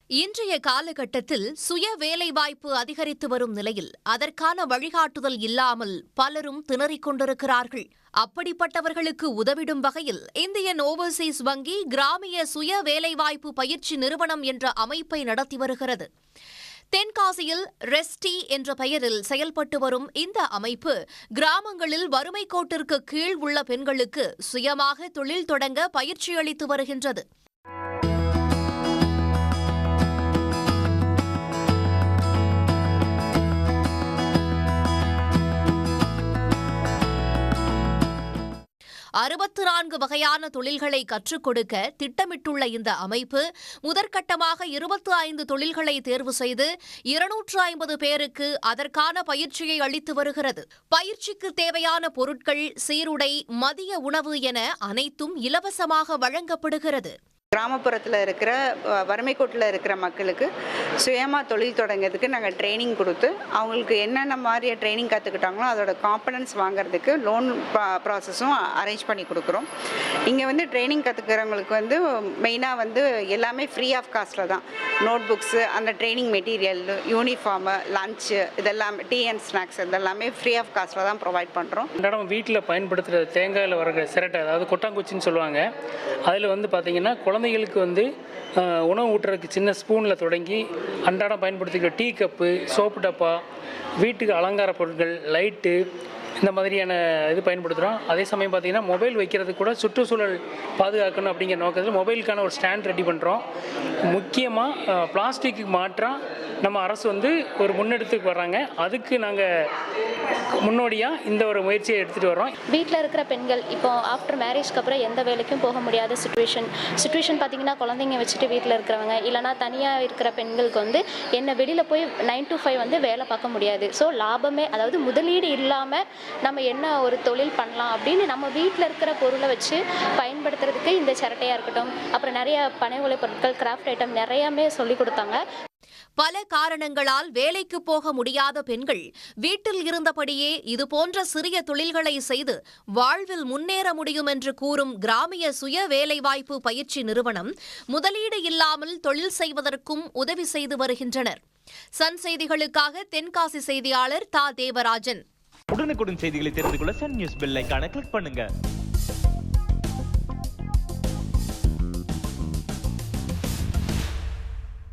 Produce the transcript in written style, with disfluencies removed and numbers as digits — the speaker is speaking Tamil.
இன்றைய காலகட்டத்தில் சுய வேலைவாய்ப்பு அதிகரித்து வரும் நிலையில் அதற்கான வழிகாட்டுதல் இல்லாமல் பலரும் திணறிக் கொண்டிருக்கிறார்கள். அப்படிப்பட்டவர்களுக்கு உதவிடும் வகையில் இந்தியன் ஓவர்சீஸ் வங்கி கிராமிய சுய வேலைவாய்ப்பு பயிற்சி நிறுவனம் என்ற அமைப்பை நடத்தி வருகிறது. தென்காசியில் ரெஸ்டி என்ற பெயரில் செயல்பட்டு வரும் இந்த அமைப்பு கிராமங்களில் வறுமை கோட்டிற்கு கீழ் உள்ள பெண்களுக்கு சுயமாக தொழில் தொடங்க பயிற்சி அளித்து வருகின்றது. அறுபத்து 4 வகையான தொழில்களை கற்றுக் கொடுக்க திட்டமிட்டுள்ள இந்த அமைப்பு முதற்கட்டமாக 25 தொழில்களை தேர்வு செய்து 250 பேருக்கு அதற்கான பயிற்சியை அளித்து வருகிறது. பயிற்சிக்கு தேவையான பொருட்கள், சீருடை, மதிய உணவு என அனைத்தும் இலவசமாக வழங்கப்படுகிறது. கிராமப்புறத்தில் இருக்கிற வறுமை கோட்டில் இருக்கிற மக்களுக்கு சுயமாக தொழில் தொடங்கிறதுக்கு நாங்கள் ட்ரைனிங் கொடுத்து அவங்களுக்கு என்னென்ன மாதிரி ட்ரைனிங் கற்றுக்கிட்டாங்களோ அதோட காம்பனன்ஸ் வாங்குறதுக்கு லோன் ப்ராசஸும் அரேஞ்ச் பண்ணி கொடுக்குறோம். இங்கே ட்ரைனிங் கற்றுக்கிறவங்களுக்கு மெயினாக எல்லாமே ஃப்ரீ ஆஃப் காஸ்ட்டில் தான். நோட் புக்ஸு, அந்த ட்ரைனிங் மெட்டீரியல், யூனிஃபார்மு, லஞ்சு, இதெல்லாம் டீ அண்ட் ஸ்நாக்ஸ் இதெல்லாமே ஃப்ரீ ஆஃப் காஸ்ட்டில் தான் ப்ரொவைட் பண்ணுறோம். அன்றாடம் வீட்டில் பயன்படுத்துகிற தேங்காயில் வர சிரட்டை, அதாவது கொட்டாங்குச்சின்னு சொல்லுவாங்க. அதில் பார்த்தீங்கன்னா குழந்தைகளுக்கு உணவு ஊட்டுறதுக்கு சின்ன ஸ்பூனில் தொடங்கி அன்றாடம் பயன்படுத்திக்கிற டீ கப்பு, சோப்பு டப்பா, வீட்டுக்கு அலங்கார பொருட்கள், லைட்டு, இந்த மாதிரியான இது பயன்படுத்துகிறோம். அதே சமயம் பார்த்திங்கன்னா மொபைல் வைக்கிறதுக்கு கூட சுற்றுச்சூழல் பாதுகாக்கணும் அப்படிங்கிற நோக்கத்தில் மொபைலுக்கான ஒரு ஸ்டாண்ட் ரெடி பண்ணுறோம். முக்கியமாக பிளாஸ்டிக்கு மாற்றாக நம்ம அரசு ஒரு முன்னெடுத்துக்கு வர்றாங்க. அதுக்கு நாங்கள் முன்னோடியாக இந்த ஒரு முயற்சியை எடுத்துகிட்டு வரோம். வீட்டில் இருக்கிற பெண்கள் இப்போ ஆஃப்டர் மேரேஜ்க்கு அப்புறம் எந்த வேலைக்கும் போக முடியாத சுச்சுவேஷன் பார்த்திங்கன்னா குழந்தைங்க வச்சுட்டு வீட்டில் இருக்கிறவங்க, இல்லைனா தனியாக இருக்கிற பெண்களுக்கு என்ன வெளியில் போய் 9 to 5 வேலை பார்க்க முடியாது. ஸோ லாபமே, அதாவது முதலீடு இல்லாமல் நம்ம என்ன ஒரு தொழில் பண்ணலாம் அப்படின்னு நம்ம வீட்டில் இருக்கிற பொருளை வச்சு பயன்படுத்துறதுக்கு இந்த சிரட்டையாக இருக்கட்டும், அப்புறம் நிறைய பனை உலை பொருட்கள், கிராஃப்ட் ஐட்டம் நிறையாமே சொல்லி கொடுத்தாங்க. பல காரணங்களால் வேலைக்கு போக முடியாத பெண்கள் வீட்டில் இருந்தபடியே இதுபோன்ற சிறிய தொழில்களை செய்து வாழ்வில் முன்னேற முடியும் என்று கூறும் கிராமிய சுய வேலைவாய்ப்பு பயிற்சி நிறுவனம் முதலீடு இல்லாமல் தொழில் செய்வதற்கும் உதவி செய்து வருகின்றனர். சன் செய்திகளுக்காக தென்காசி செய்தியாளர் தா. தேவராஜன். உடனுக்குடன் செய்திகளை தெரிந்து கொள்ள சன் நியூஸ் பெல் ஐகானை கிளிக் பண்ணுங்க.